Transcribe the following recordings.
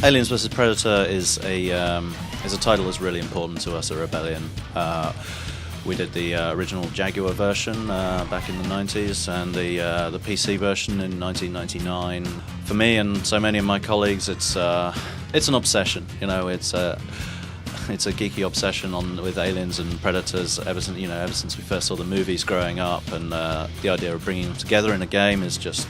Aliens vs Predator is a title that's really important to us at Rebellion. We did the original Jaguar version back in the 90s and the PC version in 1999. For me and so many of my colleagues, it's an obsession. You know, it's a geeky obsession with aliens and predators ever since we first saw the movies growing up, and the idea of bringing them together in a game is just,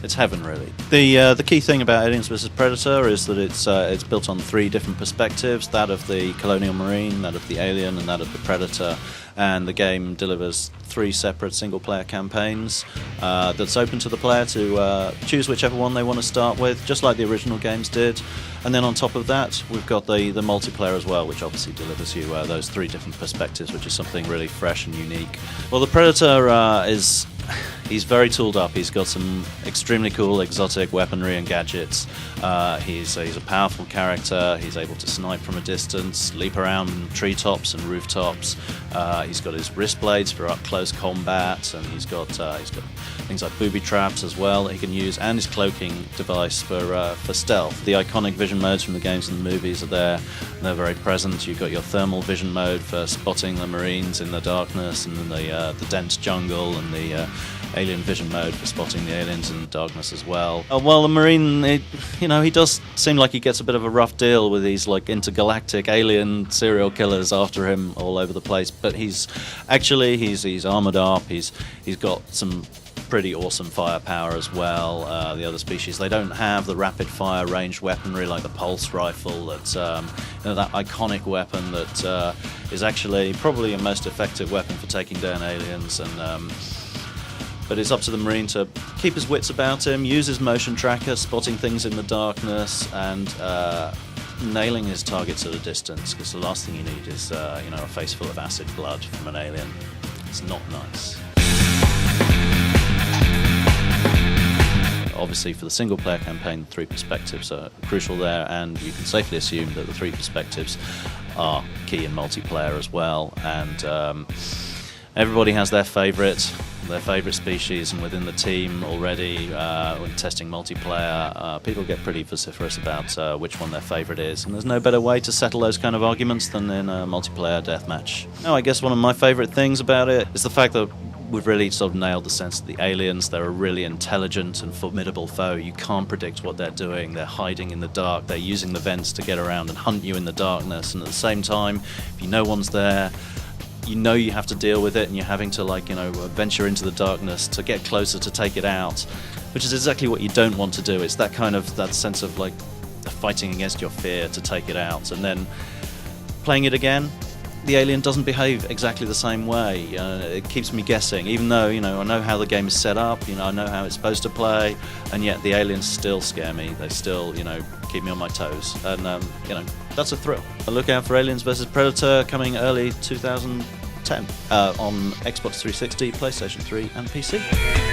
it's heaven, really. The key thing about Aliens vs Predator is that it's built on three different perspectives: that of the colonial marine, that of the alien, and that of the predator. And the game delivers three separate single-player campaigns that's open to the player to choose whichever one they want to start with, just like the original games did. And then on top of that, we've got the multiplayer as well, which obviously delivers you those three different perspectives, which is something really fresh and unique. Well, the Predator he's very tooled up. He's got some extremely cool exotic weaponry and gadgets. He's a powerful character. He's able to snipe from a distance, leap around treetops and rooftops. He's got his wrist blades for up-close combat, and he's got things like booby traps as well that he can use, and his cloaking device for stealth. The iconic vision modes from the games and the movies are there. They're very present. You've got your thermal vision mode for spotting the Marines in the darkness and in the dense jungle, and the alien vision mode for spotting the aliens in the darkness as well. Well, the Marine, he does seem like he gets a bit of a rough deal with these intergalactic alien serial killers after him all over the place. But he's armored up. He's got some pretty awesome firepower as well. The other species, they don't have the rapid fire ranged weaponry like the pulse rifle. That's that iconic weapon that is actually probably a most effective weapon for taking down aliens. And but it's up to the Marine to keep his wits about him, use his motion tracker, spotting things in the darkness, and nailing his targets at a distance, because the last thing you need is a face full of acid blood from an alien. It's not nice. Obviously, for the single-player campaign, three perspectives are crucial there, and you can safely assume that the three perspectives are key in multiplayer as well. And everybody has their favourite species, and within the team already, when testing multiplayer, people get pretty vociferous about which one their favourite is, and there's no better way to settle those kind of arguments than in a multiplayer deathmatch. Now, I guess one of my favourite things about it is the fact that we've really sort of nailed the sense of the aliens. They're a really intelligent and formidable foe. You can't predict what they're doing. They're hiding in the dark. They're using the vents to get around and hunt you in the darkness, and at the same time, if you know one's there, you have to deal with it, and you're having to venture into the darkness to get closer to take it out, which is exactly what you don't want to do. It's that sense of fighting against your fear to take it out, and then playing it again, the alien doesn't behave exactly the same way. It keeps me guessing, even though I know how the game is set up, I know how it's supposed to play, and yet the aliens still scare me. They still keep me on my toes, and that's a thrill. Look out for Aliens vs Predator, coming early 2010 on Xbox 360, PlayStation 3 and PC.